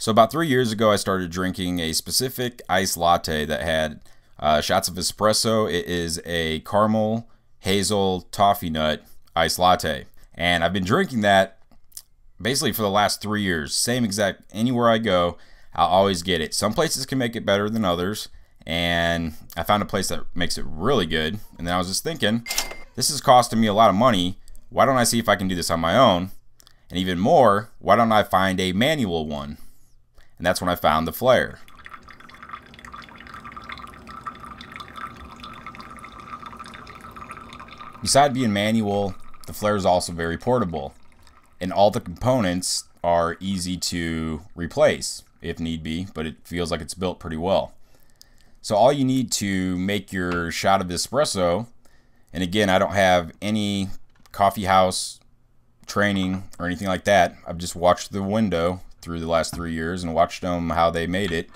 So about 3 years ago, I started drinking a specific iced latte that had shots of espresso. It is a caramel, hazel, toffee nut iced latte. And I've been drinking that basically for the last 3 years. Same exact, anywhere I go, I'll always get it. Some places can make it better than others. And I found a place that makes it really good. And then I was just thinking, this is costing me a lot of money. Why don't I see if I can do this on my own? And even more, why don't I find a manual one? And that's when I found the Flair. Besides being manual, the Flair is also very portable. And all the components are easy to replace if need be, but it feels like it's built pretty well. So all you need to make your shot of espresso, and again, I don't have any coffee house training or anything like that. I've just watched the window through the last 3 years and watched them how they made it,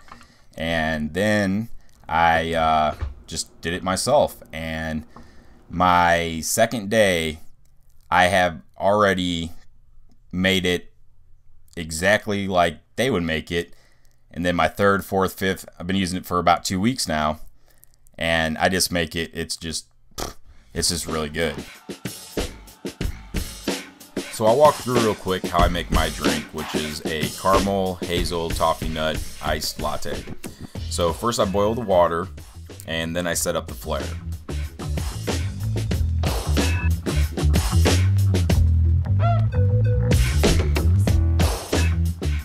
and then I just did it myself. And my second day, I have already made it exactly like they would make it. And then my third, fourth, fifth, I've been using it for about 2 weeks now, and I just make it, it's just really good. So I'll walk through real quick how I make my drink, which is a caramel, hazel, toffee nut iced latte. So first I boil the water, and then I set up the Flair.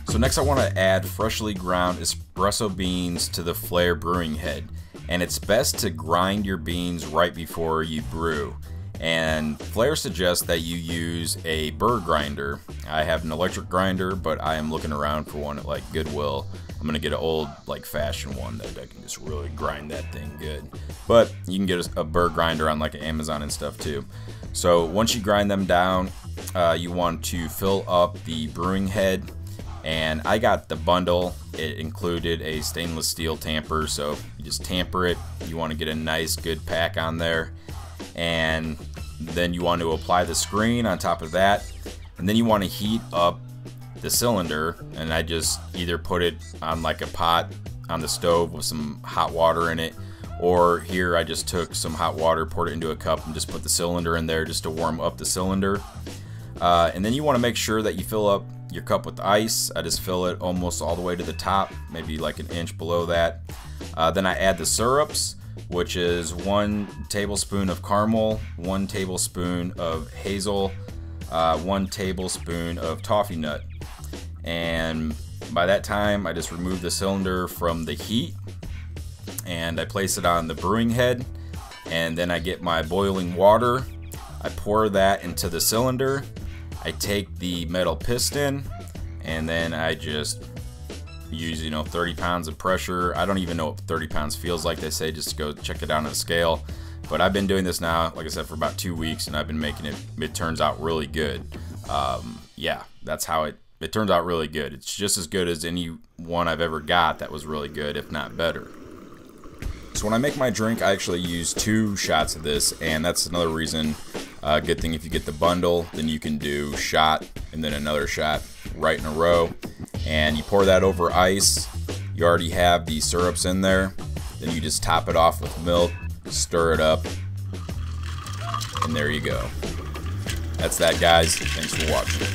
So next I want to add freshly ground espresso beans to the Flair brewing head. And it's best to grind your beans right before you brew. And Flair suggests that you use a burr grinder. I have an electric grinder, but I am looking around for one at like Goodwill. I'm gonna get an old like fashion one that I can just really grind that thing good. But you can get a burr grinder on like Amazon and stuff too. So once you grind them down, you want to fill up the brewing head. And I got the bundle. It included a stainless steel tamper, so you just tamper it. You want to get a nice good pack on there, and then you want to apply the screen on top of that, and then you want to heat up the cylinder. And I just either put it on like a pot on the stove with some hot water in it, or here I just took some hot water, poured it into a cup, and just put the cylinder in there just to warm up the cylinder. And then you want to make sure that you fill up your cup with ice. I just fill it almost all the way to the top, maybe like an inch below that. Then I add the syrups, which is 1 tablespoon of caramel, 1 tablespoon of hazel, 1 tablespoon of toffee nut. And by that time, I just remove the cylinder from the heat, and I place it on the brewing head. And then I get my boiling water. I pour that into the cylinder. I take the metal piston, and then I just use 30 pounds of pressure. I don't even know what 30 pounds feels like. They say just go check it out on a scale. But I've been doing this now, like I said, for about 2 weeks, and I've been making it. It turns out really good. Yeah, that's how it turns out really good. It's just as good as any one I've ever got that was really good, if not better. So when I make my drink, I actually use 2 shots of this, and that's another reason. Good thing if you get the bundle, then you can do shot and then another shot right in a row. And you pour that over ice. You already have the syrups in there. Then you just top it off with milk, stir it up, and there you go. That's that, guys. Thanks for watching.